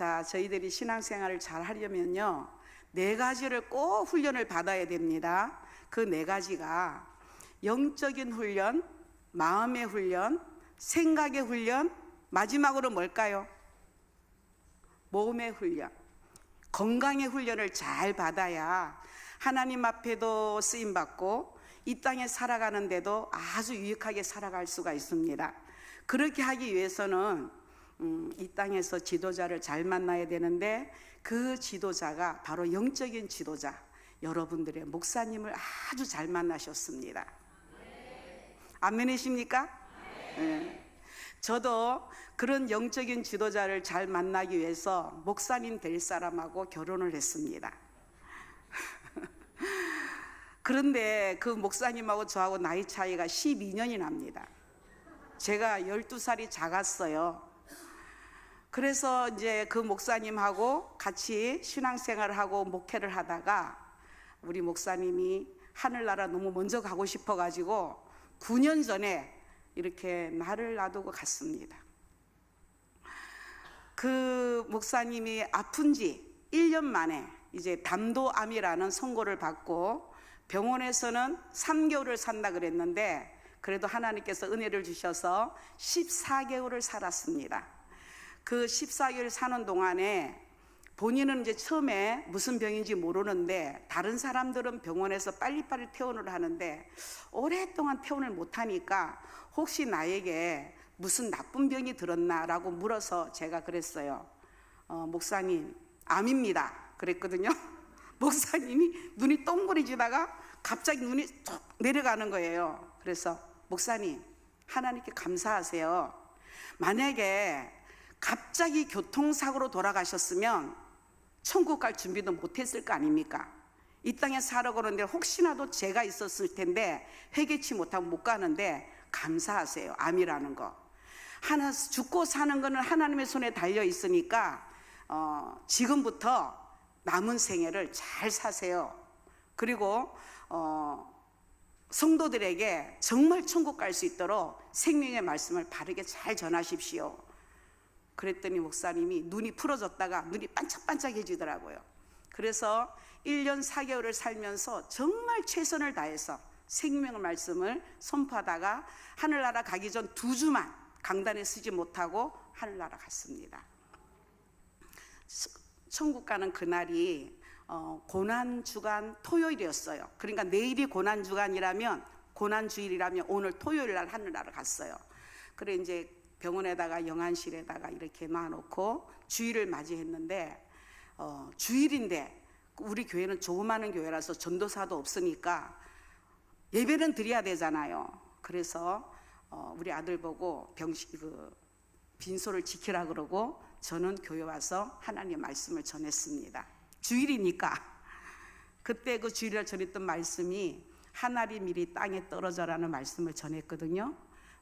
자, 저희들이 신앙생활을 잘 하려면요, 네 가지를 꼭 훈련을 받아야 됩니다. 그 네 가지가 영적인 훈련, 마음의 훈련, 생각의 훈련, 마지막으로 뭘까요? 몸의 훈련, 건강의 훈련을 잘 받아야 하나님 앞에도 쓰임받고 이 땅에 살아가는데도 아주 유익하게 살아갈 수가 있습니다. 그렇게 하기 위해서는 이 땅에서 지도자를 잘 만나야 되는데, 그 지도자가 바로 영적인 지도자, 여러분들의 목사님을 아주 잘 만나셨습니다. 아멘이십니까? 네. 저도 그런 영적인 지도자를 잘 만나기 위해서 목사님 될 사람하고 결혼을 했습니다. 그런데 그 목사님하고 저하고 나이 차이가 12년이 납니다. 제가 12살이 작았어요. 그래서 이제 그 목사님하고 같이 신앙생활을 하고 목회를 하다가 우리 목사님이 하늘나라 너무 먼저 가고 싶어가지고 9년 전에 이렇게 나를 놔두고 갔습니다. 그 목사님이 아픈 지 1년 만에 이제 담도암이라는 선고를 받고 병원에서는 3개월을 산다 그랬는데, 그래도 하나님께서 은혜를 주셔서 14개월을 살았습니다. 그 14개월 사는 동안에 본인은 이제 처음에 무슨 병인지 모르는데 다른 사람들은 병원에서 빨리빨리 퇴원을 하는데 오랫동안 퇴원을 못하니까 혹시 나에게 무슨 나쁜 병이 들었나라고 물어서 제가 그랬어요. 목사님, 암입니다. 그랬거든요. 목사님이 눈이 동그래지다가 갑자기 눈이 툭 내려가는 거예요. 그래서 목사님, 하나님께 감사하세요. 만약에 갑자기 교통사고로 돌아가셨으면 천국 갈 준비도 못했을 거 아닙니까? 이 땅에 살아가는데 혹시나도 죄가 있었을 텐데 회개치 못하고 못 가는데 감사하세요. 암이라는 거. 하나 죽고 사는 거는 하나님의 손에 달려 있으니까 지금부터 남은 생애를 잘 사세요. 그리고 성도들에게 정말 천국 갈 수 있도록 생명의 말씀을 바르게 잘 전하십시오. 그랬더니 목사님이 눈이 풀어졌다가 눈이 반짝반짝해지더라고요. 그래서 1년 4개월을 살면서 정말 최선을 다해서 생명의 말씀을 선포하다가 하늘나라 가기 전 2주만 강단에 서지 못하고 하늘나라 갔습니다. 천국 가는 그날이 고난주간 토요일이었어요. 그러니까 내일이 고난주간이라면, 고난주일이라면 오늘 토요일 날 하늘나라 갔어요. 그래 이제 병원에다가 영안실에다가 이렇게 놔놓고 주일을 맞이했는데, 주일인데 우리 교회는 조그마한 교회라서 전도사도 없으니까 예배는 드려야 되잖아요. 그래서 우리 아들 보고 빈소를 지키라 그러고 저는 교회 와서 하나님의 말씀을 전했습니다. 주일이니까. 그때 그 주일날 전했던 말씀이 하늘이 미리 땅에 떨어져라는 말씀을 전했거든요.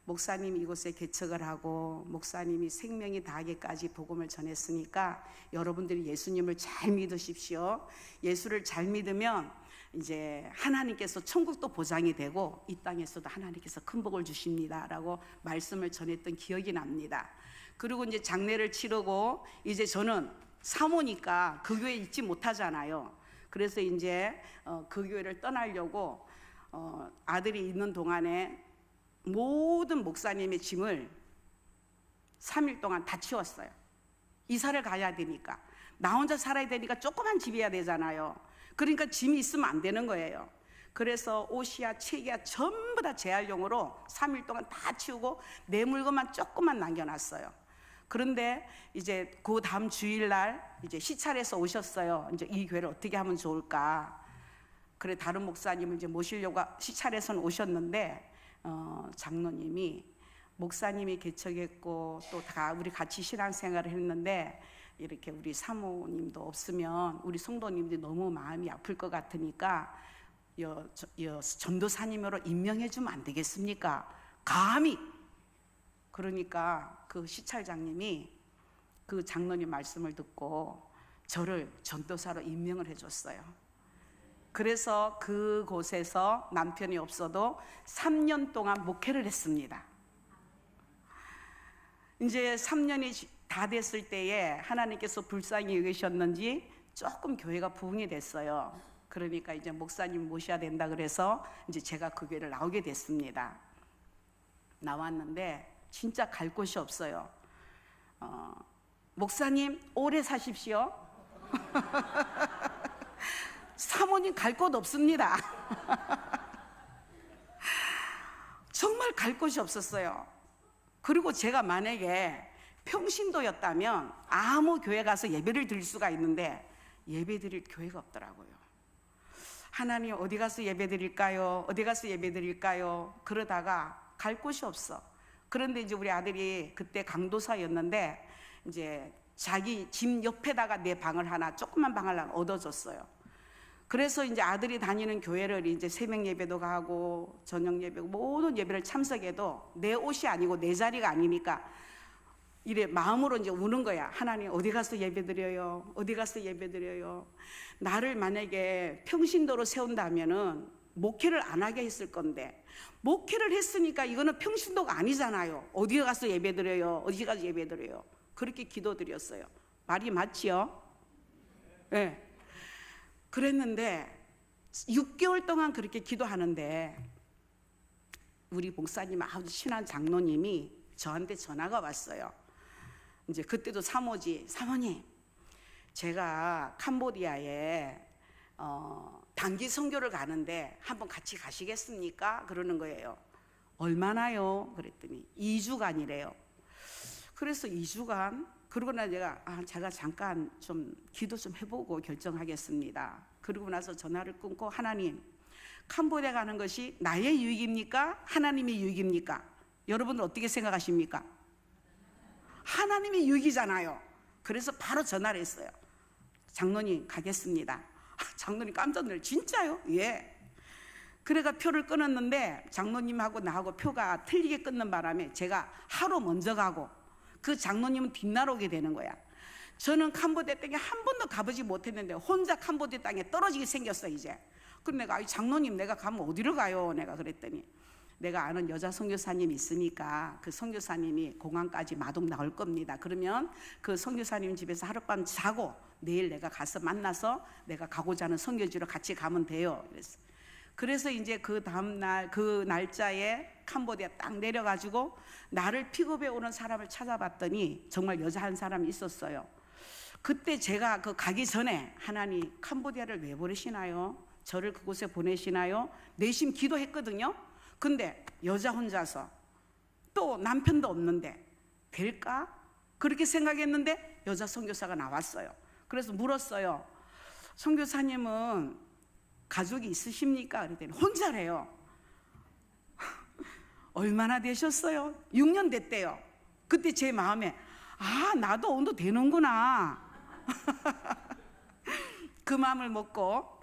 목사님이 이곳에 개척을 하고 목사님이 생명이 다하게까지 복음을 전했으니까 여러분들이 예수님을 잘 믿으십시오. 예수를 잘 믿으면 이제 하나님께서 천국도 보장이 되고 이 땅에서도 하나님께서 큰 복을 주십니다 라고 말씀을 전했던 기억이 납니다. 그리고 이제 장례를 치르고 이제 저는 사모니까 그 교회에 있지 못하잖아요. 그래서 이제 그 교회를 떠나려고 아들이 있는 동안에 모든 목사님의 짐을 3일 동안 다 치웠어요. 이사를 가야 되니까, 나 혼자 살아야 되니까 조그만 집이어야 되잖아요. 그러니까 짐이 있으면 안 되는 거예요. 그래서 옷이야 책이야 전부 다 재활용으로 3일 동안 다 치우고 내 물건만 조금만 남겨놨어요. 그런데 이제 그 다음 주일날 이제 시찰해서 오셨어요. 이제 이 교회를 어떻게 하면 좋을까. 그래 다른 목사님을 이제 모시려고 시찰해서는 오셨는데 장로님이 목사님이 개척했고 또 다 우리 같이 신앙생활을 했는데 이렇게 우리 사모님도 없으면 우리 성도님들이 너무 마음이 아플 것 같으니까 전도사님으로 임명해 주면 안 되겠습니까? 감히. 그러니까 그 시찰장님이 그 장로님 말씀을 듣고 저를 전도사로 임명을 해줬어요. 그래서 그곳에서 남편이 없어도 3년 동안 목회를 했습니다. 이제 3년이 다 됐을 때에 하나님께서 불쌍히 여기셨는지 조금 교회가 부흥이 됐어요. 그러니까 이제 목사님 모셔야 된다 그래서 이제 제가 그 교회를 나오게 됐습니다. 나왔는데 진짜 갈 곳이 없어요. 목사님 오래 사십시오. 사모님 갈 곳 없습니다. 정말 갈 곳이 없었어요. 그리고 제가 만약에 평신도였다면 아무 교회 가서 예배를 드릴 수가 있는데 예배 드릴 교회가 없더라고요. 하나님 어디 가서 예배 드릴까요? 어디 가서 예배 드릴까요? 그러다가 갈 곳이 없어. 그런데 이제 우리 아들이 그때 강도사였는데 이제 자기 집 옆에다가 내 방을 하나, 조그만 방을 하나 얻어줬어요. 그래서 이제 아들이 다니는 교회를 이제 새벽 예배도 가고 저녁 예배고 모든 예배를 참석해도 내 옷이 아니고 내 자리가 아니니까 이래 마음으로 이제 우는 거야. 하나님 어디 가서 예배 드려요? 어디 가서 예배 드려요? 나를 만약에 평신도로 세운다면은 목회를 안 하게 했을 건데 목회를 했으니까 이거는 평신도가 아니잖아요. 어디 가서 예배 드려요? 어디 가서 예배 드려요? 그렇게 기도드렸어요. 말이 맞지요? 네. 그랬는데 6개월 동안 그렇게 기도하는데 우리 목사님 아주 친한 장로님이 저한테 전화가 왔어요. 이제 그때도 사모님 제가 캄보디아에 단기 선교를 가는데 한번 같이 가시겠습니까? 그러는 거예요. 얼마나요? 그랬더니 2주간이래요. 그래서 2주간 그러고 나 제가 잠깐 좀 기도 좀 해보고 결정하겠습니다. 그러고 나서 전화를 끊고 하나님 캄보디아 가는 것이 나의 유익입니까? 하나님의 유익입니까? 여러분은 어떻게 생각하십니까? 하나님의 유익이잖아요. 그래서 바로 전화를 했어요. 장로님 가겠습니다. 장로님 깜짝 놀래. 진짜요? 예. 그래가 표를 끊었는데 장로님하고 나하고 표가 틀리게 끊는 바람에 제가 하루 먼저 가고 그 장로님은 뒷날 오게 되는 거야. 저는 캄보디아 땅에 한 번도 가보지 못했는데 혼자 캄보디아 땅에 떨어지게 생겼어 이제. 그럼 내가 장로님 내가 가면 어디로 가요? 내가 그랬더니 내가 아는 여자 선교사님 있으니까 그 선교사님이 공항까지 마동 나올 겁니다. 그러면 그 선교사님 집에서 하룻밤 자고 내일 내가 가서 만나서 내가 가고자 하는 선교지로 같이 가면 돼요. 그래서 이제 그 다음날 그 날짜에 캄보디아 딱 내려가지고 나를 픽업해 오는 사람을 찾아봤더니 정말 여자 한 사람이 있었어요. 그때 제가 그 가기 전에 하나님 캄보디아를 왜 보내시나요? 저를 그곳에 보내시나요? 내심 기도했거든요. 근데 여자 혼자서 또 남편도 없는데 될까? 그렇게 생각했는데 여자 선교사가 나왔어요. 그래서 물었어요. 선교사님은 가족이 있으십니까? 그랬더니 혼자래요. 얼마나 되셨어요? 6년 됐대요. 그때 제 마음에 나도 온도 되는구나. 그 마음을 먹고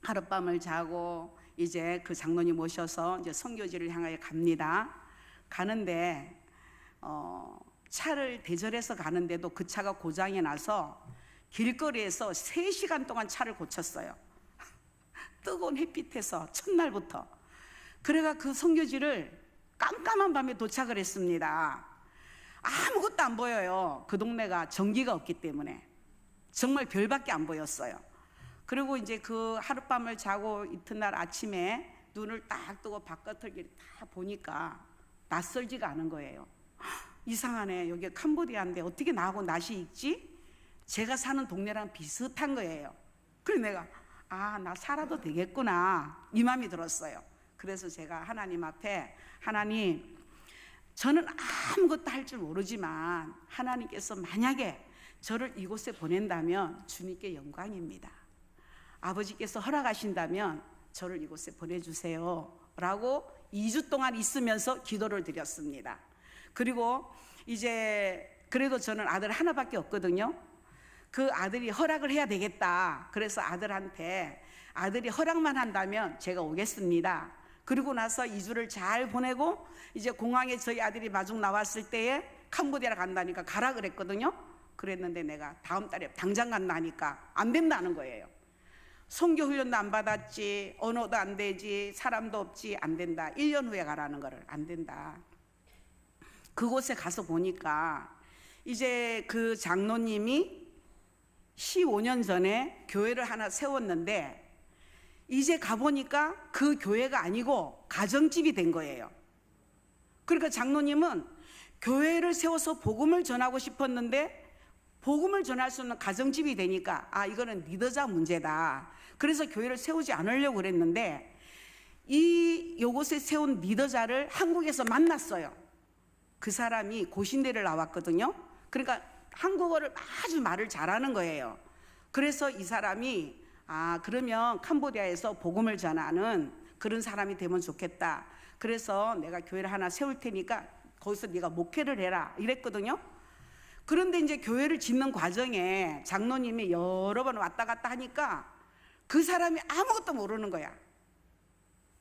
하룻밤을 자고 이제 그 장로님 모셔서 이제 선교지를 향하여 갑니다. 가는데 차를 대절해서 가는데도 그 차가 고장이 나서 길거리에서 3시간 동안 차를 고쳤어요. 뜨거운 햇빛에서 첫날부터. 그래가 그 선교지를 깜깜한 밤에 도착을 했습니다. 아무것도 안 보여요. 그 동네가 전기가 없기 때문에 정말 별밖에 안 보였어요. 그리고 이제 그 하룻밤을 자고 이튿날 아침에 눈을 딱 뜨고 바깥을 다 보니까 낯설지가 않은 거예요. 이상하네. 여기 캄보디아인데 어떻게 나하고 낯이 익지? 제가 사는 동네랑 비슷한 거예요. 그래서 내가 나 살아도 되겠구나 이 마음이 들었어요. 그래서 제가 하나님 앞에 하나님 저는 아무것도 할 줄 모르지만 하나님께서 만약에 저를 이곳에 보낸다면 주님께 영광입니다. 아버지께서 허락하신다면 저를 이곳에 보내주세요 라고 2주 동안 있으면서 기도를 드렸습니다. 그리고 이제 그래도 저는 아들 하나밖에 없거든요. 그 아들이 허락을 해야 되겠다. 그래서 아들한테 아들이 허락만 한다면 제가 오겠습니다. 그리고 나서 2주를 잘 보내고 이제 공항에 저희 아들이 마중 나왔을 때에 캄보디아를 간다니까 가라 그랬거든요. 그랬는데 내가 다음 달에 당장 간다니까 안 된다는 거예요. 선교 훈련도 안 받았지, 언어도 안 되지, 사람도 없지, 안 된다. 1년 후에 가라는 거를 안 된다. 그곳에 가서 보니까 이제 그 장로님이 15년 전에 교회를 하나 세웠는데 이제 가보니까 그 교회가 아니고 가정집이 된 거예요. 그러니까 장로님은 교회를 세워서 복음을 전하고 싶었는데 복음을 전할 수 있는 가정집이 되니까 이거는 리더자 문제다. 그래서 교회를 세우지 않으려고 그랬는데 요곳에 세운 리더자를 한국에서 만났어요. 그 사람이 고신대를 나왔거든요. 그러니까 한국어를 아주 말을 잘하는 거예요. 그래서 이 사람이 그러면 캄보디아에서 복음을 전하는 그런 사람이 되면 좋겠다. 그래서 내가 교회를 하나 세울 테니까 거기서 네가 목회를 해라 이랬거든요. 그런데 이제 교회를 짓는 과정에 장로님이 여러 번 왔다 갔다 하니까 그 사람이 아무것도 모르는 거야.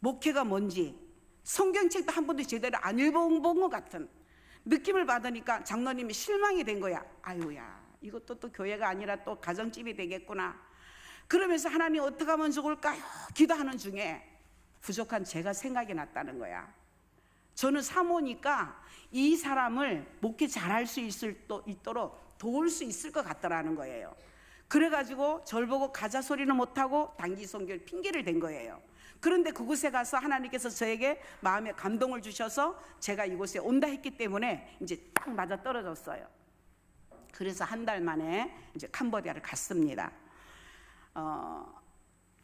목회가 뭔지 성경책도 한 번도 제대로 안 읽어본 것 같은 느낌을 받으니까 장로님이 실망이 된 거야. 아유야, 이것도 또 교회가 아니라 또 가정집이 되겠구나. 그러면서 하나님 어떻게 하면 좋을까요? 기도하는 중에 부족한 제가 생각이 났다는 거야. 저는 사모니까 이 사람을 목회 잘할 수 있도록 도울 수 있을 것 같더라는 거예요. 그래가지고 절 보고 가자 소리는 못하고 단기 선교를 핑계를 댄 거예요. 그런데 그곳에 가서 하나님께서 저에게 마음에 감동을 주셔서 제가 이곳에 온다 했기 때문에 이제 딱 맞아 떨어졌어요. 그래서 한 달 만에 이제 캄보디아를 갔습니다.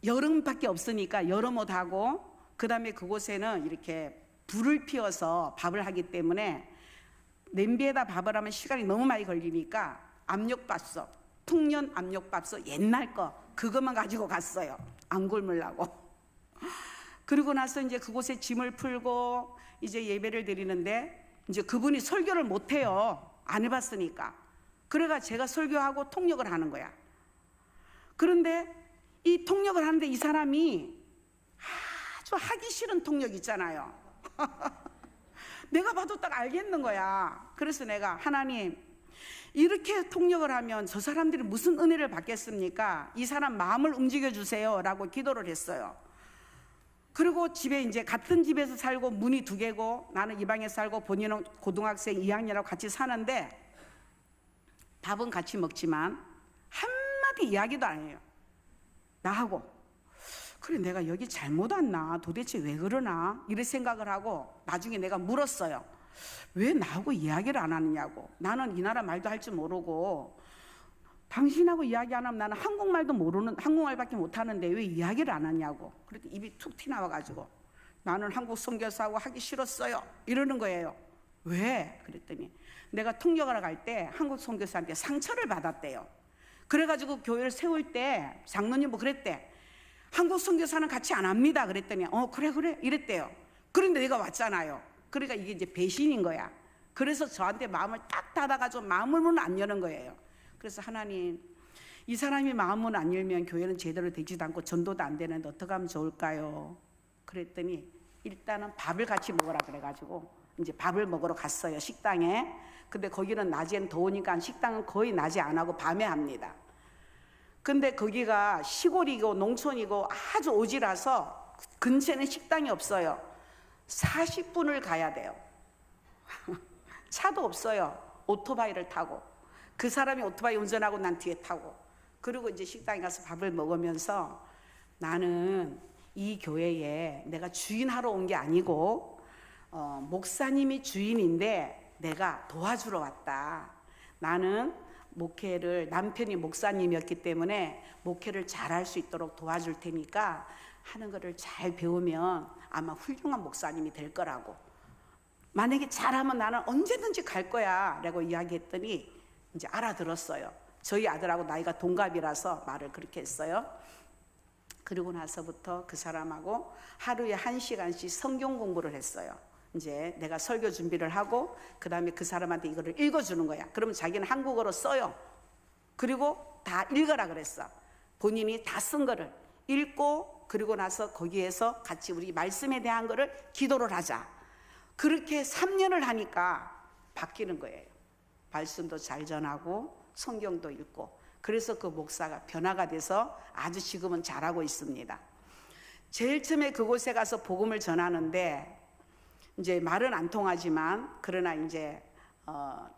여름밖에 없으니까 여름 옷하고 그다음에 그곳에는 이렇게 불을 피워서 밥을 하기 때문에 냄비에다 밥을 하면 시간이 너무 많이 걸리니까 압력밥솥, 통년 압력밥솥 옛날 거 그것만 가지고 갔어요. 안 굶으려고. 그리고 나서 이제 그곳에 짐을 풀고 이제 예배를 드리는데 이제 그분이 설교를 못 해요. 안 해봤으니까. 그래가 제가 설교하고 통역을 하는 거야. 그런데 이 통역을 하는데 이 사람이 아주 하기 싫은 통역 있잖아요. 내가 봐도 딱 알겠는 거야. 그래서 내가 하나님 이렇게 통역을 하면 저 사람들이 무슨 은혜를 받겠습니까? 이 사람 마음을 움직여 주세요 라고 기도를 했어요. 그리고 집에 이제 같은 집에서 살고 문이 2개고 나는 이 방에 살고 본인은 고등학생 2학년이라고 같이 사는데 밥은 같이 먹지만 한마디 이야기도 안 해요. 나하고 그래 내가 여기 잘못 왔나 도대체 왜 그러나 이런 생각을 하고 나중에 내가 물었어요. 왜 나하고 이야기를 안 하느냐고. 나는 이 나라 말도 할 줄 모르고 당신하고 이야기 안 하면 나는 한국말도 모르는 한국말밖에 못하는데 왜 이야기를 안 하냐고. 그랬더니 입이 툭 튀나와가지고 나는 한국 선교사하고 하기 싫었어요 이러는 거예요. 왜? 그랬더니 내가 통역하러 갈 때 한국 선교사한테 상처를 받았대요. 그래가지고 교회를 세울 때 장로님 뭐 그랬대. 한국 선교사는 같이 안 합니다 그랬더니 그래 이랬대요. 그런데 내가 왔잖아요. 그러니까 이게 이제 배신인 거야. 그래서 저한테 마음을 딱 닫아가지고 마음을 안 여는 거예요. 그래서 하나님 이 사람이 마음을 안 열면 교회는 제대로 되지도 않고 전도도 안 되는데 어떻게 하면 좋을까요? 그랬더니 일단은 밥을 같이 먹으라 그래가지고 이제 밥을 먹으러 갔어요. 식당에. 근데 거기는 낮엔 더우니까 식당은 거의 낮에 안 하고 밤에 합니다. 근데 거기가 시골이고 농촌이고 아주 오지라서 근처에는 식당이 없어요. 40분을 가야 돼요. 차도 없어요. 오토바이를 타고. 그 사람이 오토바이 운전하고 난 뒤에 타고. 그리고 이제 식당에 가서 밥을 먹으면서 나는 이 교회에 내가 주인하러 온 게 아니고 목사님이 주인인데 내가 도와주러 왔다. 나는 목회를 남편이 목사님이었기 때문에 목회를 잘할 수 있도록 도와줄 테니까 하는 거를 잘 배우면 아마 훌륭한 목사님이 될 거라고. 만약에 잘하면 나는 언제든지 갈 거야 라고 이야기했더니 이제 알아들었어요. 저희 아들하고 나이가 동갑이라서 말을 그렇게 했어요. 그리고 나서부터 그 사람하고 하루에 1시간씩 성경 공부를 했어요. 이제 내가 설교 준비를 하고 그 다음에 그 사람한테 이거를 읽어주는 거야. 그러면 자기는 한국어로 써요. 그리고 다 읽어라 그랬어. 본인이 다 쓴 거를 읽고 그리고 나서 거기에서 같이 우리 말씀에 대한 거를 기도를 하자. 그렇게 3년을 하니까 바뀌는 거예요. 말씀도 잘 전하고 성경도 읽고. 그래서 그 목사가 변화가 돼서 아주 지금은 잘하고 있습니다. 제일 처음에 그곳에 가서 복음을 전하는데 이제 말은 안 통하지만 그러나 이제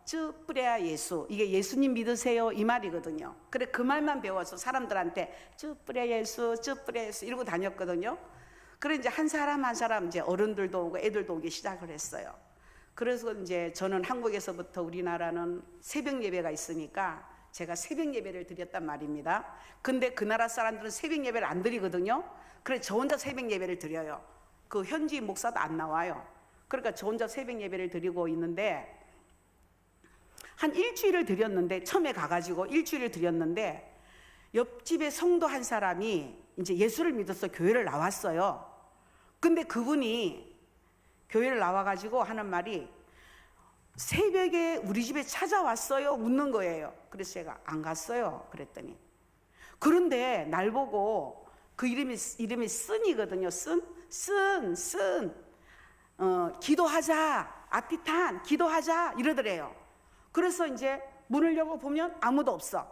쯔 뿌레야 예수, 이게 예수님 믿으세요 이 말이거든요. 그래 그 말만 배워서 사람들한테 쯔 뿌레야 예수, 쯔 뿌레야 예수 이러고 다녔거든요. 그래 이제 한 사람 한 사람 이제 어른들도 오고 애들도 오기 시작을 했어요. 그래서 이제 저는 한국에서부터 우리나라는 새벽 예배가 있으니까 제가 새벽 예배를 드렸단 말입니다. 근데 그 나라 사람들은 새벽 예배를 안 드리거든요. 그래 저 혼자 새벽 예배를 드려요. 그 현지 목사도 안 나와요. 그러니까 저 혼자 새벽 예배를 드리고 있는데 한 일주일을 드렸는데, 처음에 가가지고 일주일을 드렸는데 옆집에 성도 한 사람이 이제 예수를 믿어서 교회를 나왔어요. 근데 그분이 교회를 나와가지고 하는 말이 새벽에 우리 집에 찾아왔어요 묻는 거예요. 그래서 제가 안 갔어요 그랬더니, 그런데 날 보고 그 이름이 쓴이거든요. 쓴 기도하자, 아티탄 기도하자 이러더래요. 그래서 이제 문을 열고 보면 아무도 없어.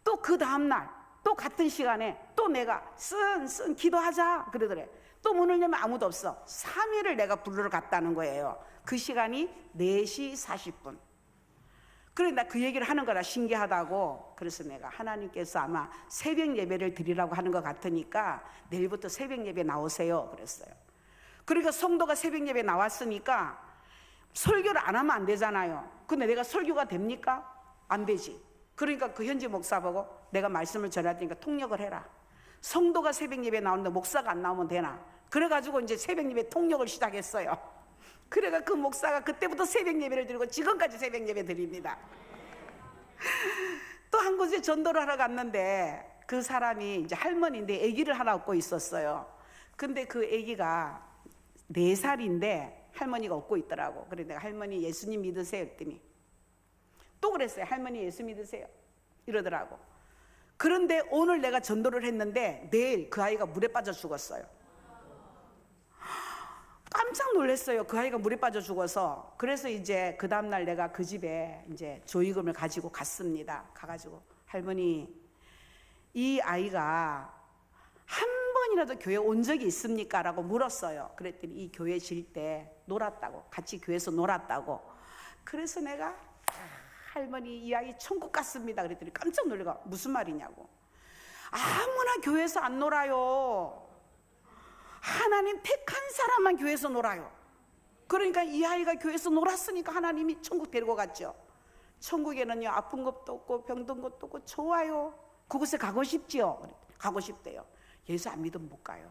또 그 다음날 또 같은 시간에 또 내가 쓴 기도하자 그러더래. 또 문을 열면 아무도 없어. 3일을 내가 부르러 갔다는 거예요. 그 시간이 4시 40분. 그래 나 그 얘기를 하는 거라 신기하다고. 그래서 내가 하나님께서 아마 새벽 예배를 드리라고 하는 것 같으니까 내일부터 새벽 예배 나오세요 그랬어요. 그러니까 성도가 새벽 예배 나왔으니까 설교를 안 하면 안 되잖아요. 근데 내가 설교가 됩니까? 안 되지. 그러니까 그 현지 목사 보고 내가 말씀을 전할 테니까 통역을 해라. 성도가 새벽 예배 나오는데 목사가 안 나오면 되나? 그래가지고 이제 새벽 예배 통역을 시작했어요. 그래가 그 목사가 그때부터 새벽 예배를 드리고 지금까지 새벽 예배 드립니다. 또 한 곳에 전도를 하러 갔는데 그 사람이 이제 할머니인데 아기를 하나 업고 있었어요. 근데 그 아기가 4살인데 할머니가 업고 있더라고. 그래 내가 할머니 예수님 믿으세요 했더니 또 그랬어요. 할머니 예수 믿으세요 이러더라고. 그런데 오늘 내가 전도를 했는데 내일 그 아이가 물에 빠져 죽었어요. 깜짝 놀랐어요. 그 아이가 물에 빠져 죽어서. 그래서 이제 그 다음날 내가 그 집에 이제 조의금을 가지고 갔습니다. 가가지고 할머니 이 아이가 한 번이라도 교회 온 적이 있습니까? 라고 물었어요. 그랬더니 이 교회 질 때 놀았다고, 같이 교회에서 놀았다고. 그래서 내가 할머니 이 아이 천국 갔습니다 그랬더니 깜짝 놀라고 무슨 말이냐고. 아무나 교회에서 안 놀아요. 하나님 택한 사람만 교회에서 놀아요. 그러니까 이 아이가 교회에서 놀았으니까 하나님이 천국 데리고 갔죠. 천국에는요 아픈 것도 없고 병든 것도 없고 좋아요. 그곳에 가고 싶지요? 가고 싶대요. 예수 안 믿으면 못 가요.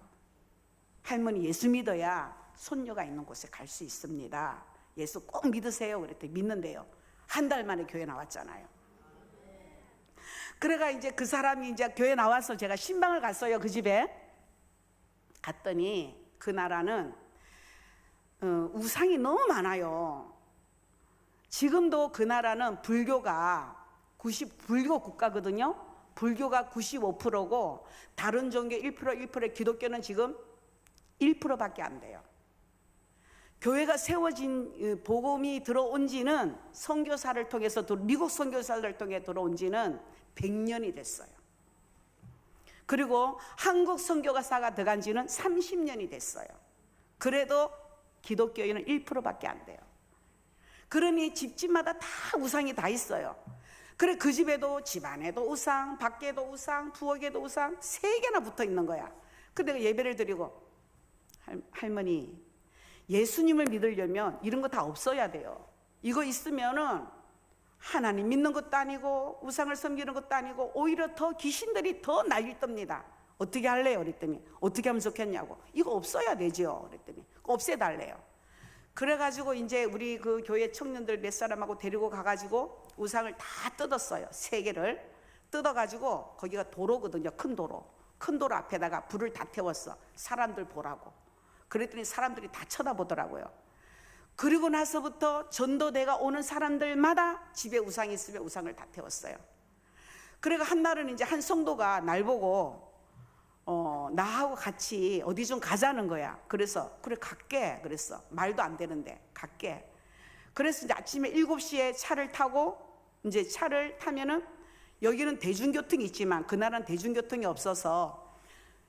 할머니 예수 믿어야 손녀가 있는 곳에 갈 수 있습니다. 예수 꼭 믿으세요 그랬더니 믿는데요. 한 달 만에 교회 나왔잖아요. 그래가 이제 그 사람이 이제 교회 나와서 제가 신방을 갔어요. 그 집에 갔더니 그 나라는 우상이 너무 많아요. 지금도 그 나라는 불교가 불교 국가거든요. 불교가 95%고 다른 종교 1%, 기독교는 지금 1%밖에 안 돼요. 교회가 세워진, 복음이 들어온 지는 선교사를 통해서, 미국 선교사를 통해 들어온 지는 100년이 됐어요. 그리고 한국 선교사가 들어간 지는 30년이 됐어요. 그래도 기독교인은 1%밖에 안 돼요. 그러니 집집마다 다 우상이 다 있어요. 그래 그 집에도, 집안에도 우상, 밖에도 우상, 부엌에도 우상 3개나 붙어 있는 거야. 근데 그 예배를 드리고 할머니 예수님을 믿으려면 이런 거 다 없어야 돼요. 이거 있으면은 하나님 믿는 것도 아니고 우상을 섬기는 것도 아니고 오히려 더 귀신들이 더 난리 떱니다. 어떻게 할래요? 그랬더니 어떻게 하면 좋겠냐고. 이거 없어야 되죠. 그랬더니 없애달래요. 그래가지고 이제 우리 그 교회 청년들 몇 사람하고 데리고 가가지고 우상을 다 뜯었어요. 3개를 뜯어가지고 거기가 도로거든요. 큰 도로. 큰 도로 앞에다가 불을 다 태웠어. 사람들 보라고. 그랬더니 사람들이 다 쳐다보더라고요. 그리고 나서부터 전도대가 오는 사람들마다 집에 우상이 있으면 우상을 다 태웠어요. 그래가 한 날은 이제 한 성도가 날 보고 나하고 같이 어디 좀 가자는 거야. 그래서 그래 갈게 그랬어. 말도 안 되는데 갈게. 그래서 이제 아침에 7시에 차를 타고 이제 차를 타면은 여기는 대중교통이 있지만 그날은 대중교통이 없어서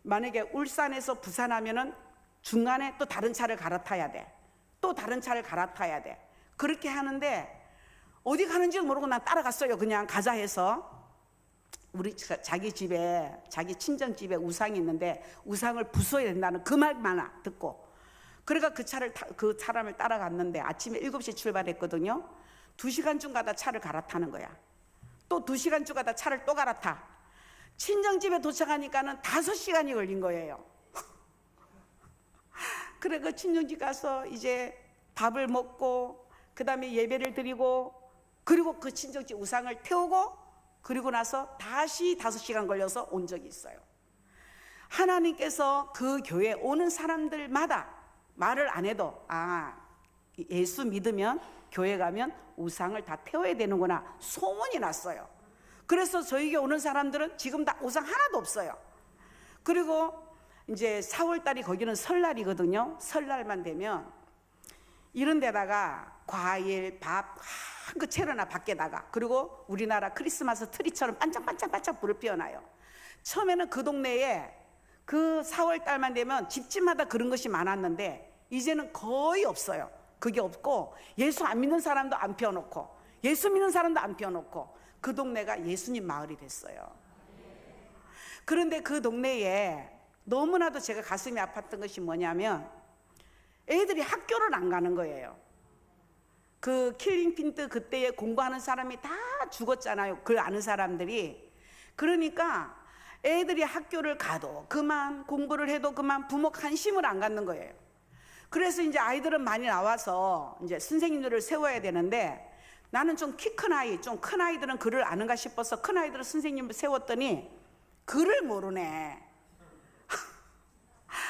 만약에 울산에서 부산 하면은 중간에 또 다른 차를 갈아타야 돼. 또 다른 차를 갈아타야 돼. 그렇게 하는데 어디 가는지도 모르고 난 따라갔어요. 그냥 가자 해서. 우리 자기 집에, 자기 친정 집에 우상이 있는데 우상을 부숴야 된다는 그 말만 듣고, 그러니까 그 사람을 따라갔는데 아침에 7시에 출발했거든요. 2시간쯤 가다 차를 갈아타는 거야. 또 2시간쯤 가다 차를 또 갈아타. 친정집에 도착하니까는 5시간이 걸린 거예요. 그래 그 친정집 가서 이제 밥을 먹고 그 다음에 예배를 드리고, 그리고 그 친정집 우상을 태우고, 그리고 나서 다시 5시간 걸려서 온 적이 있어요. 하나님께서 그 교회에 오는 사람들마다 말을 안 해도, 예수 믿으면 교회 가면 우상을 다 태워야 되는구나 소문이 났어요. 그래서 저에게 오는 사람들은 지금 다 우상 하나도 없어요. 그리고 이제 4월달이 거기는 설날이거든요. 설날만 되면 이런 데다가 과일, 밥 한그 채로나 밖에다가, 그리고 우리나라 크리스마스 트리처럼 반짝반짝반짝 불을 피워놔요. 처음에는 그 동네에 그 4월달만 되면 집집마다 그런 것이 많았는데 이제는 거의 없어요. 그게 없고 예수 안 믿는 사람도 안 피워놓고 예수 믿는 사람도 안 피워놓고 그 동네가 예수님 마을이 됐어요. 그런데 그 동네에 너무나도 제가 가슴이 아팠던 것이 뭐냐면 애들이 학교를 안 가는 거예요. 그 킬링핀트 그때에 공부하는 사람이 다 죽었잖아요. 그걸 아는 사람들이. 그러니까 애들이 학교를 가도 그만, 공부를 해도 그만, 부모 관심을 안 갖는 거예요. 그래서 이제 아이들은 많이 나와서 이제 선생님들을 세워야 되는데, 나는 좀 키 큰 아이, 좀 큰 아이들은 글을 아는가 싶어서 큰 아이들은 선생님을 세웠더니 글을 모르네.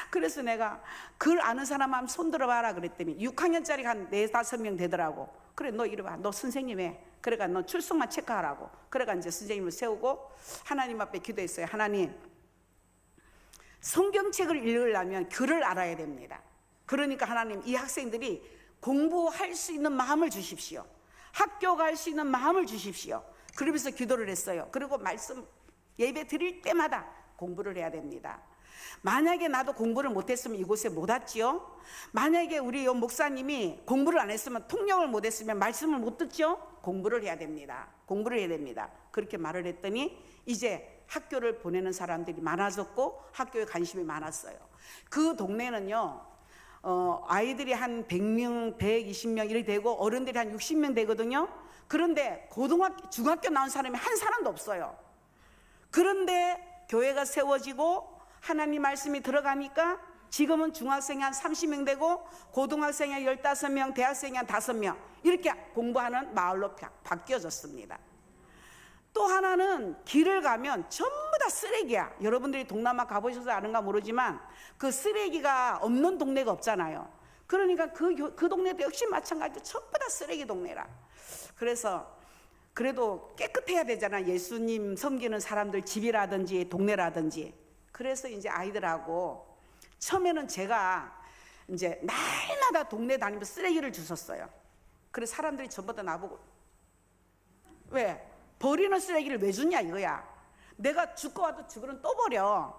그래서 내가 글 아는 사람 한번 손 들어봐라 그랬더니 6학년짜리 한 4-5명 되더라고. 그래 너 이리 와, 너 선생님 해. 그러니까 너 출석만 체크하라고. 그래가 이제 선생님을 세우고 하나님 앞에 기도했어요. 하나님, 성경책을 읽으려면 글을 알아야 됩니다. 그러니까 하나님, 이 학생들이 공부할 수 있는 마음을 주십시오. 학교 갈 수 있는 마음을 주십시오. 그러면서 기도를 했어요. 그리고 말씀 예배 드릴 때마다 공부를 해야 됩니다. 만약에 나도 공부를 못했으면 이곳에 못 왔지요. 만약에 우리 목사님이 공부를 안 했으면, 통역을 못했으면 말씀을 못 듣죠. 공부를 해야 됩니다. 공부를 해야 됩니다. 그렇게 말을 했더니 이제 학교를 보내는 사람들이 많아졌고 학교에 관심이 많았어요. 그 동네는요, 아이들이 한 100명, 120명 이렇게 되고 어른들이 한 60명 되거든요. 그런데 고등학교, 중학교 나온 사람이 한 사람도 없어요. 그런데 교회가 세워지고 하나님 말씀이 들어가니까 지금은 중학생이 한 30명 되고 고등학생이 한 15명, 대학생이 한 5명 이렇게 공부하는 마을로 바뀌어졌습니다. 또 하나는 길을 가면 전부 다 쓰레기야. 여러분들이 동남아 가보셔서 아는가 모르지만 그 쓰레기가 없는 동네가 없잖아요. 그러니까 그 동네도 역시 마찬가지로 전부 다 쓰레기 동네라. 그래서 그래도 깨끗해야 되잖아. 예수님 섬기는 사람들 집이라든지 동네라든지. 그래서 이제 아이들하고 처음에는 제가 이제 날마다 동네 다니면서 쓰레기를 주웠어요. 그래서 사람들이 전부 다 나보고, 왜? 버리는 쓰레기를 왜 주냐 이거야. 내가 죽고 와도 죽으면 또 버려.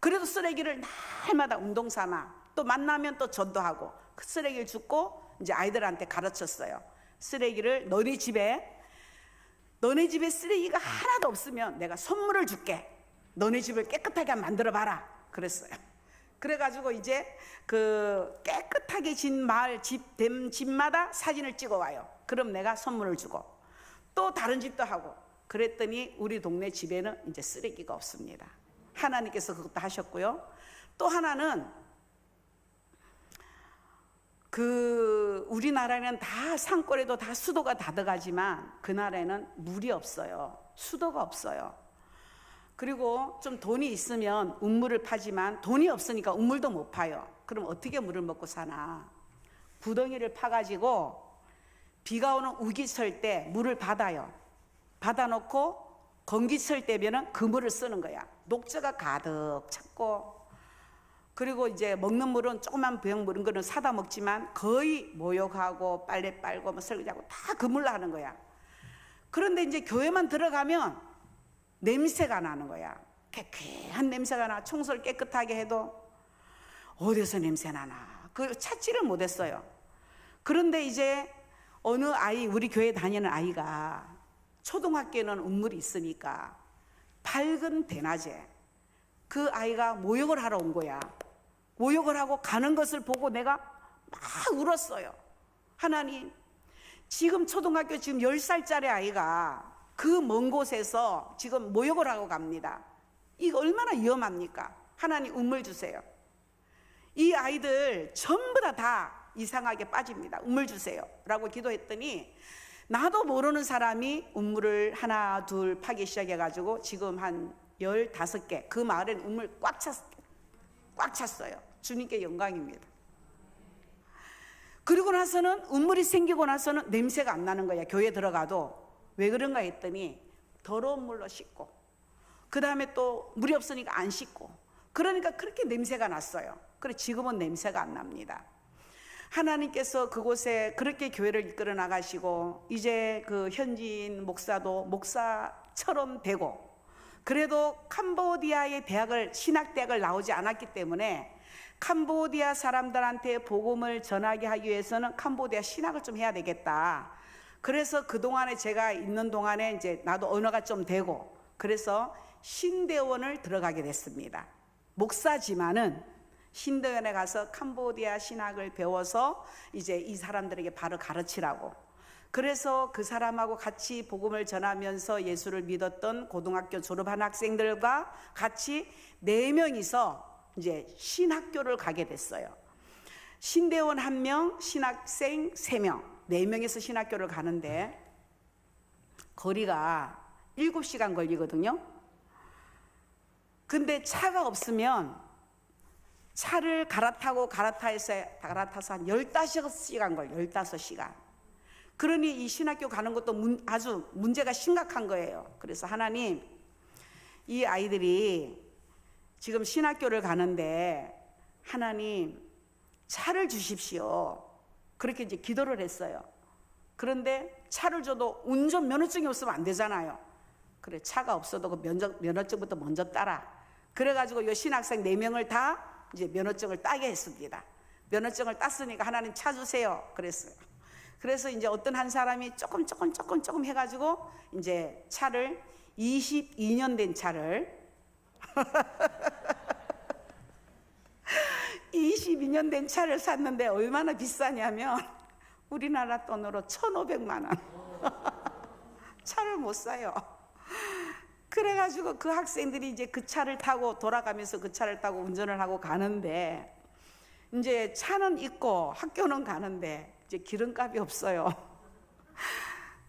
그래도 쓰레기를 날마다 운동 삼아 또 만나면 또 전도하고 그 쓰레기를 줍고 이제 아이들한테 가르쳤어요. 쓰레기를 너네 집에 쓰레기가 하나도 없으면 내가 선물을 줄게. 너네 집을 깨끗하게 만들어 봐라 그랬어요. 그래가지고 이제 그 깨끗하게 진 마을 집마다 사진을 찍어 와요. 그럼 내가 선물을 주고 또 다른 집도 하고. 그랬더니 우리 동네 집에는 이제 쓰레기가 없습니다. 하나님께서 그것도 하셨고요. 또 하나는 그 우리나라에는 다 산골에도 다 수도가 다 들어가지만 그 나라에는 물이 없어요. 수도가 없어요. 그리고 좀 돈이 있으면 우물을 파지만 돈이 없으니까 우물도 못 파요. 그럼 어떻게 물을 먹고 사나? 구덩이를 파가지고 비가 오는 우기철 때 물을 받아요. 받아놓고 건기철 때면은 그 물을 쓰는 거야. 녹조가 가득 찼고. 그리고 이제 먹는 물은 조그만 병 물은 거는 사다 먹지만 거의 목욕하고 빨래 빨고 뭐 설거지하고 다 그 물로 하는 거야. 그런데 이제 교회만 들어가면 냄새가 나는 거야. 쾌쾌한 냄새가 나. 청소를 깨끗하게 해도 어디서 냄새 나나 그 찾지를 못했어요. 그런데 이제 어느 아이, 우리 교회 다니는 아이가 초등학교에는 운물이 있으니까 밝은 대낮에 그 아이가 모욕을 하러 온 거야. 모욕을 하고 가는 것을 보고 내가 막 울었어요. 하나님, 지금 초등학교 지금 10살짜리 아이가 그 먼 곳에서 지금 모욕을 하고 갑니다. 이거 얼마나 위험합니까? 하나님, 운물 주세요. 이 아이들 전부 다 이상하게 빠집니다. 운물 주세요 라고 기도했더니 나도 모르는 사람이 운물을 하나 둘 파기 시작해가지고 지금 한 15개, 그 마을에는 운물 꽉 찼어요. 주님께 영광입니다. 그리고 나서는 운물이 생기고 나서는 냄새가 안 나는 거야. 교회 들어가도. 왜 그런가 했더니 더러운 물로 씻고, 그 다음에 또 물이 없으니까 안 씻고, 그러니까 그렇게 냄새가 났어요. 그래 지금은 냄새가 안 납니다. 하나님께서 그곳에 그렇게 교회를 이끌어 나가시고 이제 그 현지인 목사도 목사처럼 되고, 그래도 캄보디아의 신학대학을 나오지 않았기 때문에 캄보디아 사람들한테 복음을 전하게 하기 위해서는 캄보디아 신학을 좀 해야 되겠다. 그래서 그동안에 제가 있는 동안에 이제 나도 언어가 좀 되고, 그래서 신대원을 들어가게 됐습니다. 목사지만은 신대원에 가서 캄보디아 신학을 배워서 이제 이 사람들에게 바로 가르치라고. 그래서 그 사람하고 같이 복음을 전하면서 예수를 믿었던 고등학교 졸업한 학생들과 같이 4명이서 이제 신학교를 가게 됐어요. 신대원 1명, 신학생 3명, 4명이서 신학교를 가는데 거리가 7시간 걸리거든요. 근데 차가 없으면 차를 갈아타서 한 15시간 걸려요. 15시간. 그러니 이 신학교 가는 것도 아주 문제가 심각한 거예요. 그래서 하나님, 이 아이들이 지금 신학교를 가는데 하나님 차를 주십시오. 그렇게 이제 기도를 했어요. 그런데 차를 줘도 운전 면허증이 없으면 안 되잖아요. 그래, 차가 없어도 그 면허증부터 먼저 따라. 그래가지고 이 신학생 4명을 다 이제 면허증을 따게 했습니다. 면허증을 땄으니까 하나님 차 주세요 그랬어요. 그래서 이제 어떤 한 사람이 조금 해가지고 이제 차를 22년 된 차를 22년 된 차를 샀는데 얼마나 비싸냐면 우리나라 돈으로 1,500만 원. 차를 못 사요. 그래가지고 그 학생들이 이제 그 차를 타고 돌아가면서 그 차를 타고 운전을 하고 가는데, 이제 차는 있고 학교는 가는데 이제 기름값이 없어요.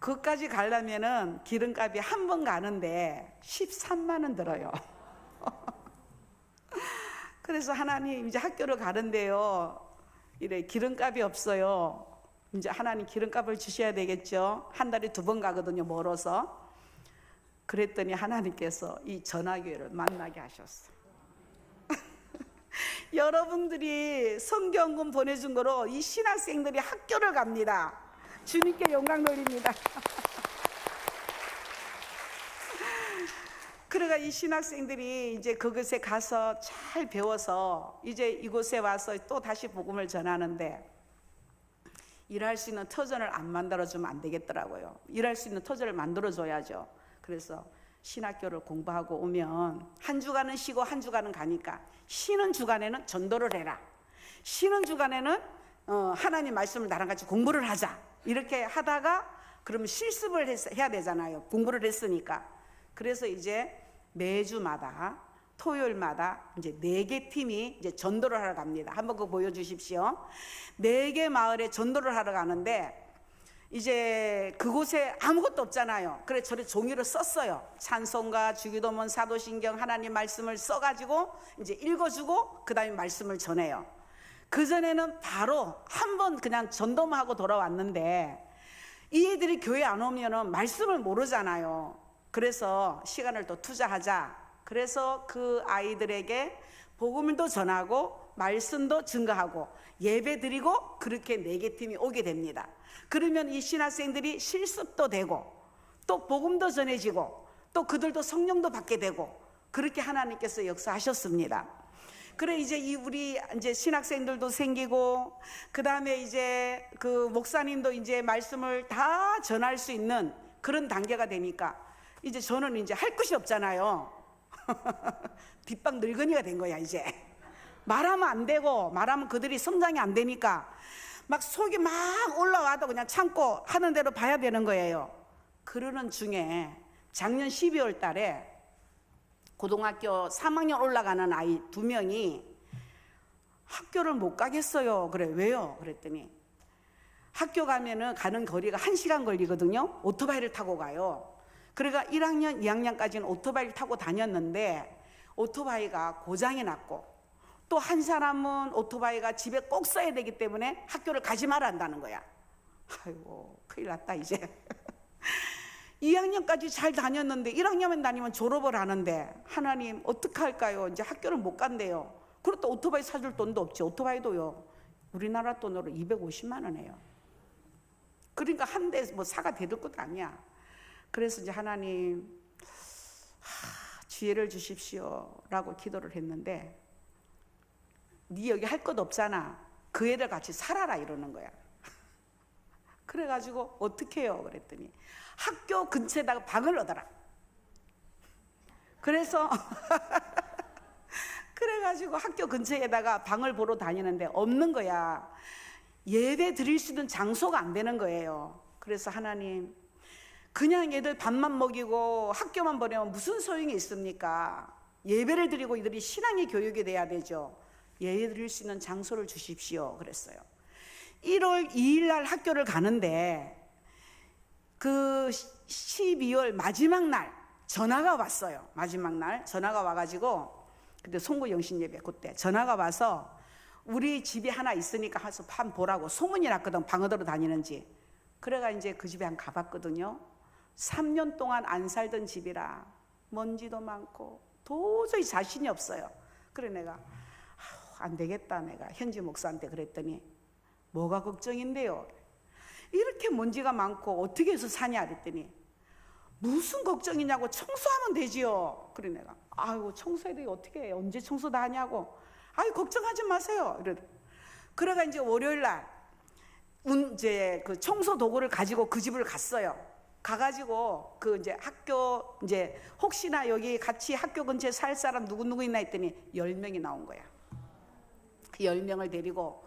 그까지 가려면은 기름값이 한 번 가는데 13만 원 들어요. 그래서 하나님, 이제 학교를 가는데요, 이래 기름값이 없어요. 이제 하나님 기름값을 주셔야 되겠죠. 한 달에 2번 가거든요, 멀어서. 그랬더니 하나님께서 이 전화교회를 만나게 하셨어요. 여러분들이 성경금 보내준 거로 이 신학생들이 학교를 갑니다. 주님께 영광 돌립니다. 그러니까 이 신학생들이 이제 그곳에 가서 잘 배워서 이제 이곳에 와서 또 다시 복음을 전하는데, 일할 수 있는 터전을 안 만들어주면 안 되겠더라고요. 일할 수 있는 터전을 만들어줘야죠. 그래서 신학교를 공부하고 오면 한 주간은 쉬고 한 주간은 가니까, 쉬는 주간에는 전도를 해라, 쉬는 주간에는 하나님 말씀을 나랑 같이 공부를 하자, 이렇게 하다가 그러면 실습을 해야 되잖아요. 공부를 했으니까. 그래서 이제 매주마다 토요일마다 이제 4개 팀이 이제 전도를 하러 갑니다. 한번 그거 보여주십시오. 4개 마을에 전도를 하러 가는데, 이제 그곳에 아무것도 없잖아요. 그래 저를 종이를 썼어요. 찬송가, 주기도문, 사도신경, 하나님 말씀을 써가지고 이제 읽어주고 그 다음에 말씀을 전해요. 그전에는 바로 한번 그냥 전도만 하고 돌아왔는데, 이 애들이 교회 안 오면은 말씀을 모르잖아요. 그래서 시간을 또 투자하자. 그래서 그 아이들에게 복음도 전하고 말씀도 증거하고 예배 드리고, 그렇게 4개 팀이 오게 됩니다. 그러면 이 신학생들이 실습도 되고 또 복음도 전해지고 또 그들도 성령도 받게 되고, 그렇게 하나님께서 역사하셨습니다. 그래 이제 우리 이제 신학생들도 생기고, 그 다음에 이제 그 목사님도 이제 말씀을 다 전할 수 있는 그런 단계가 되니까 이제 저는 이제 할 것이 없잖아요. 뒷방 늙은이가 된 거야. 이제 말하면 안 되고, 말하면 그들이 성장이 안 되니까 막 속이 막 올라와도 그냥 참고 하는 대로 봐야 되는 거예요. 그러는 중에 작년 12월 달에 고등학교 3학년 올라가는 아이 2명이 학교를 못 가겠어요. 그래, 왜요? 그랬더니 학교 가면은 가는 거리가 1시간 걸리거든요. 오토바이를 타고 가요. 그러니까 1학년, 2학년까지는 오토바이를 타고 다녔는데 오토바이가 고장이 났고, 또 한 사람은 오토바이가 집에 꼭 써야 되기 때문에 학교를 가지 말아 한다는 거야. 아이고, 큰일 났다 이제. 2학년까지 잘 다녔는데 1학년만 다니면 졸업을 하는데, 하나님 어떡할까요? 이제 학교를 못 간대요. 그리고 또 오토바이 사줄 돈도 없지. 오토바이도요, 우리나라 돈으로 250만 원 해요. 그러니까 한 대 뭐 사가 되는 것도 아니야. 그래서 이제 하나님 지혜를 주십시오 라고 기도를 했는데, 네 여기 할 것 없잖아, 그 애들 같이 살아라 이러는 거야. 그래가지고 어떻게 해요? 그랬더니 학교 근처에다가 방을 얻어라. 그래서 그래가지고 학교 근처에다가 방을 보러 다니는데 없는 거야. 예배 드릴 수 있는 장소가 안 되는 거예요. 그래서 하나님, 그냥 애들 밥만 먹이고 학교만 보내면 무슨 소용이 있습니까? 예배를 드리고 이들이 신앙의 교육이 돼야 되죠. 예배 드릴 수 있는 장소를 주십시오 그랬어요. 1월 2일 날 학교를 가는데 그 12월 마지막 날 전화가 왔어요. 마지막 날 전화가 와가지고, 그때 송구 영신 예배 그때 전화가 와서 우리 집에 하나 있으니까 가서 판 보라고 소문이 났거든, 방어들어 다니는지. 그래가 이제 그 집에 한 가봤거든요. 3년 동안 안 살던 집이라 먼지도 많고 도저히 자신이 없어요. 그래 내가 안 되겠다, 내가 현지 목사한테 그랬더니 뭐가 걱정인데요? 이렇게 먼지가 많고 어떻게 해서 사냐 그랬더니 무슨 걱정이냐고, 청소하면 되지요. 그래 내가 아이고 청소해야 돼, 어떻게 해, 언제 청소 다 하냐고. 아이 걱정하지 마세요. 그래가 이제 월요일 날 이제 그 청소 도구를 가지고 그 집을 갔어요. 가가지고 그 이제 학교 이제 혹시나 여기 같이 학교 근처에 살 사람 누구 있나 했더니 10명이 나온 거야. 그 10명을 데리고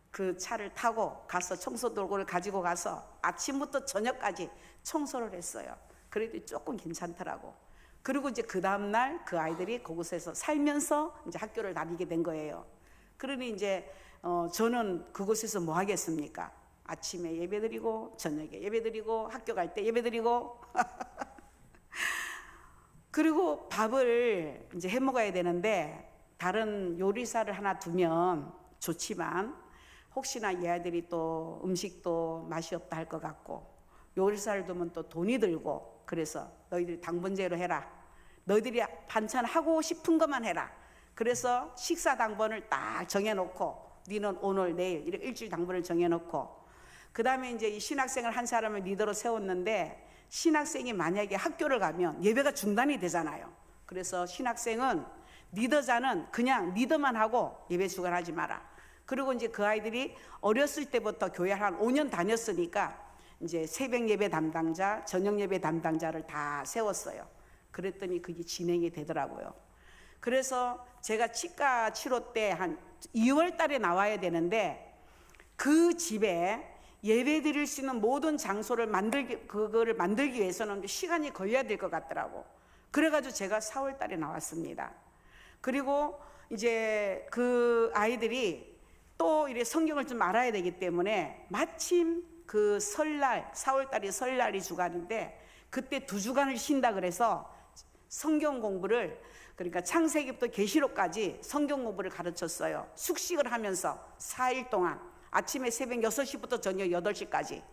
그 차를 타고 가서 청소 도구를 가지고 가서 아침부터 저녁까지 청소를 했어요. 그래도 조금 괜찮더라고. 그리고 이제 그 다음날 그 아이들이 그곳에서 살면서 이제 학교를 다니게 된 거예요. 그러니 이제 저는 그곳에서 뭐 하겠습니까? 아침에 예배드리고 저녁에 예배드리고 학교 갈 때 예배드리고 그리고 밥을 이제 해 먹어야 되는데 다른 요리사를 하나 두면 좋지만 혹시나 이 아이들이 또 음식도 맛이 없다 할 것 같고 요리사를 두면 또 돈이 들고, 그래서 너희들이 당번제로 해라, 너희들이 반찬 하고 싶은 것만 해라. 그래서 식사 당번을 딱 정해놓고 니는 오늘 내일 이렇게 일주일 당번을 정해놓고, 그 다음에 이제 이 신학생을 한 사람을 리더로 세웠는데, 신학생이 만약에 학교를 가면 예배가 중단이 되잖아요. 그래서 신학생은 리더자는 그냥 리더만 하고 예배 주관하지 마라. 그리고 이제 그 아이들이 어렸을 때부터 교회 한 5년 다녔으니까 이제 새벽 예배 담당자, 저녁 예배 담당자를 다 세웠어요. 그랬더니 그게 진행이 되더라고요. 그래서 제가 치과 치료 때 한 2월 달에 나와야 되는데 그 집에 예배 드릴 수 있는 모든 장소를 그거를 만들기 위해서는 시간이 걸려야 될 것 같더라고. 그래가지고 제가 4월 달에 나왔습니다. 그리고 이제 그 아이들이 또 이래 성경을 좀 알아야 되기 때문에 마침 그 설날, 4월 달이 설날이 주간인데 그때 2주간을 쉰다 그래서 성경 공부를, 그러니까 창세기부터 계시록까지 성경 공부를 가르쳤어요. 숙식을 하면서 4일 동안 아침에 새벽 6시부터 저녁 8시까지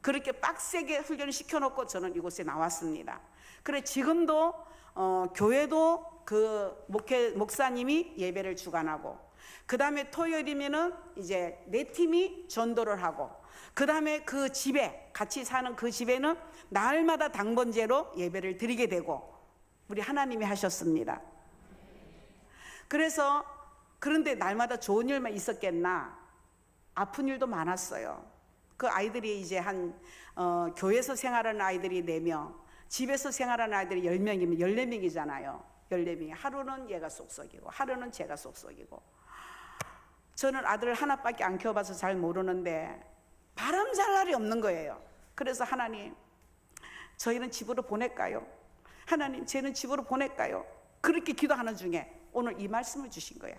그렇게 빡세게 훈련을 시켜놓고 저는 이곳에 나왔습니다. 그래 지금도 교회도 그 목사님이 예배를 주관하고, 그 다음에 토요일이면은 이제 내 팀이 전도를 하고, 그 다음에 그 집에 같이 사는 그 집에는 날마다 당번제로 예배를 드리게 되고 우리 하나님이 하셨습니다. 그래서 그런데 날마다 좋은 일만 있었겠나? 아픈 일도 많았어요. 그 아이들이 이제 교회에서 생활하는 아이들이 4명, 집에서 생활하는 아이들이 10명이면 14명이잖아요. 14명이. 하루는 얘가 쏙쏙이고 하루는 제가 쏙쏙이고. 저는 아들을 하나밖에 안 키워봐서 잘 모르는데 바람 잘 날이 없는 거예요. 그래서 하나님, 저희는 집으로 보낼까요? 하나님, 쟤는 집으로 보낼까요? 그렇게 기도하는 중에 오늘 이 말씀을 주신 거야.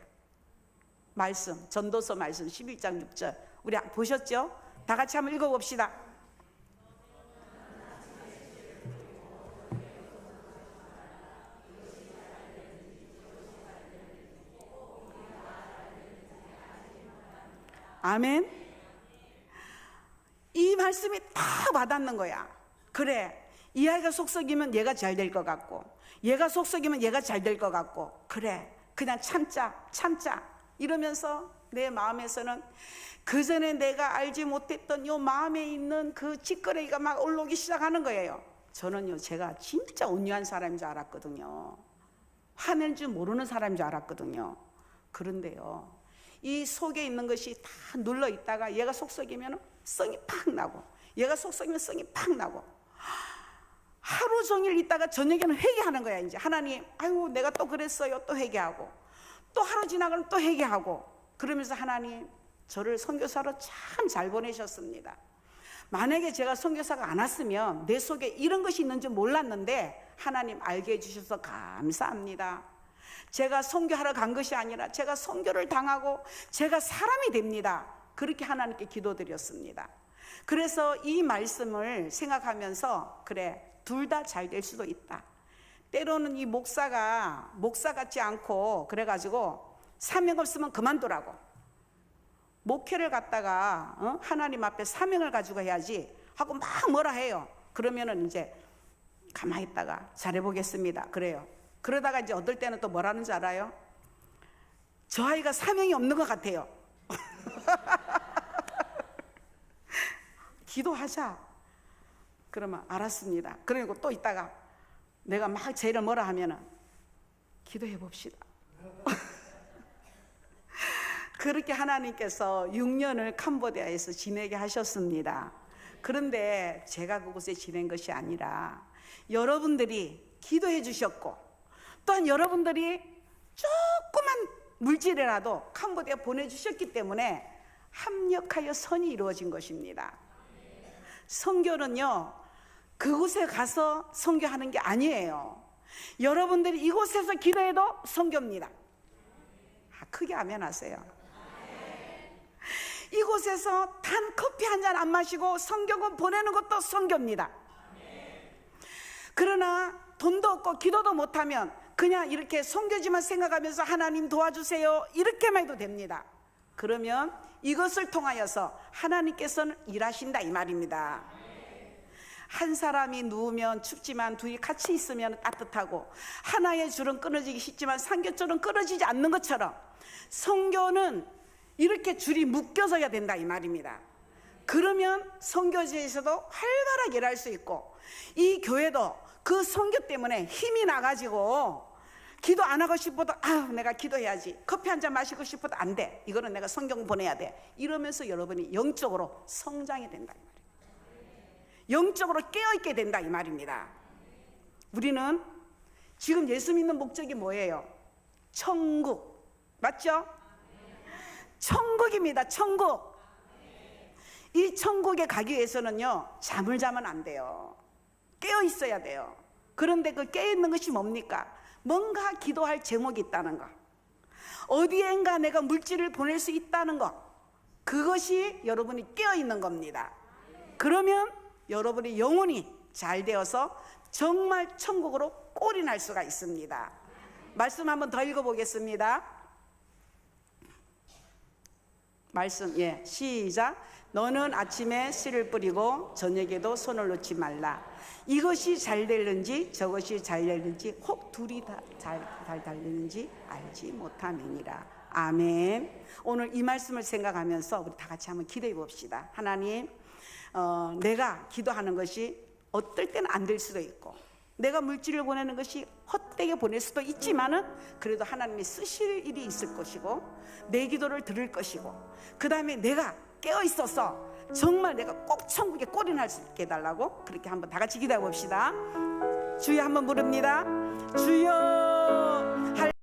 말씀, 전도서 말씀 11장 6절. 우리 보셨죠? 다 같이 한번 읽어봅시다. 아멘. 이 말씀이 다 와닿는 거야. 그래, 이 아이가 속썩이면 얘가 잘 될 것 같고, 얘가 속썩이면 얘가 잘 될 것 같고, 그래, 그냥 참자 이러면서 내 마음에서는 그 전에 내가 알지 못했던 요 마음에 있는 그 찌꺼레기가 막 올라오기 시작하는 거예요. 저는요, 제가 진짜 온유한 사람인 줄 알았거든요. 화낼 줄 모르는 사람인 줄 알았거든요. 그런데요, 이 속에 있는 것이 다 눌러 있다가 얘가 속썩이면 성이 팍 나고, 얘가 속썩이면 성이 팍 나고, 하루 종일 있다가 저녁에는 회개하는 거야. 이제 하나님, 아유 내가 또 그랬어요. 또 회개하고, 또 하루 지나가면 또 회개하고. 그러면서 하나님, 저를 선교사로 참 잘 보내셨습니다. 만약에 제가 선교사가 안 왔으면 내 속에 이런 것이 있는 줄 몰랐는데 하나님 알게 해주셔서 감사합니다. 제가 선교하러 간 것이 아니라 제가 선교를 당하고 제가 사람이 됩니다. 그렇게 하나님께 기도드렸습니다. 그래서 이 말씀을 생각하면서, 그래, 둘 다 잘 될 수도 있다. 때로는 이 목사 같지 않고 그래가지고 사명 없으면 그만두라고, 목회를 갖다가 하나님 앞에 사명을 가지고 해야지 하고 막 뭐라 해요. 그러면은 이제 가만히 있다가 잘해보겠습니다 그래요. 그러다가 이제 어떨 때는 또 뭐라는지 알아요? 저 아이가 사명이 없는 것 같아요. 기도하자. 그러면 알았습니다. 그리고 또 있다가 내가 막 쟤를 뭐라 하면은 기도해 봅시다. 그렇게 하나님께서 6년을 캄보디아에서 지내게 하셨습니다. 그런데 제가 그곳에 지낸 것이 아니라 여러분들이 기도해 주셨고, 또한 여러분들이 조그만 물질이라도 캄보디아 보내주셨기 때문에 합력하여 선이 이루어진 것입니다. 선교는요, 그곳에 가서 선교하는 게 아니에요. 여러분들이 이곳에서 기도해도 선교입니다. 크게 아멘 하세요. 이곳에서 단 커피 한 잔 안 마시고 선교금 보내는 것도 선교입니다. 그러나 돈도 없고 기도도 못하면 그냥 이렇게 선교지만 생각하면서 하나님 도와주세요 이렇게만 해도 됩니다. 그러면 이것을 통하여서 하나님께서는 일하신다 이 말입니다. 한 사람이 누우면 춥지만 둘이 같이 있으면 따뜻하고, 하나의 줄은 끊어지기 쉽지만 삼겹줄은 끊어지지 않는 것처럼 선교는 이렇게 줄이 묶여져야 된다 이 말입니다. 그러면 선교지에서도 활발하게 일할 수 있고, 이 교회도 그 선교 때문에 힘이 나가지고 기도 안 하고 싶어도 내가 기도해야지, 커피 한 잔 마시고 싶어도 안 돼, 이거는 내가 성경 보내야 돼, 이러면서 여러분이 영적으로 성장이 된다 이 말이에요. 영적으로 깨어있게 된다 이 말입니다. 우리는 지금 예수 믿는 목적이 뭐예요? 천국, 맞죠? 천국입니다. 천국. 이 천국에 가기 위해서는요, 잠을 자면 안 돼요. 깨어 있어야 돼요. 그런데 그 깨어 있는 것이 뭡니까? 뭔가 기도할 제목이 있다는 거, 어디엔가 내가 물질을 보낼 수 있다는 거, 그것이 여러분이 깨어 있는 겁니다. 그러면 여러분의 영혼이 잘 되어서 정말 천국으로 꼴이 날 수가 있습니다. 말씀 한번 더 읽어보겠습니다. 말씀, 시작. 너는 아침에 씨를 뿌리고 저녁에도 손을 놓지 말라. 이것이 잘 되는지 저것이 잘 되는지 혹 둘이 다 잘 달리는지 알지 못함이니라. 아멘. 오늘 이 말씀을 생각하면서 우리 다 같이 한번 기도해 봅시다. 하나님, 내가 기도하는 것이 어떨 때는 안 될 수도 있고, 내가 물질을 보내는 것이 헛되게 보낼 수도 있지만은 그래도 하나님이 쓰실 일이 있을 것이고 내 기도를 들을 것이고, 그 다음에 내가 깨어 있어서 정말 내가 꼭 천국에 꼴이 날 수 있게 해달라고, 그렇게 한번 다 같이 기도해 봅시다. 주여 한번 부릅니다. 주여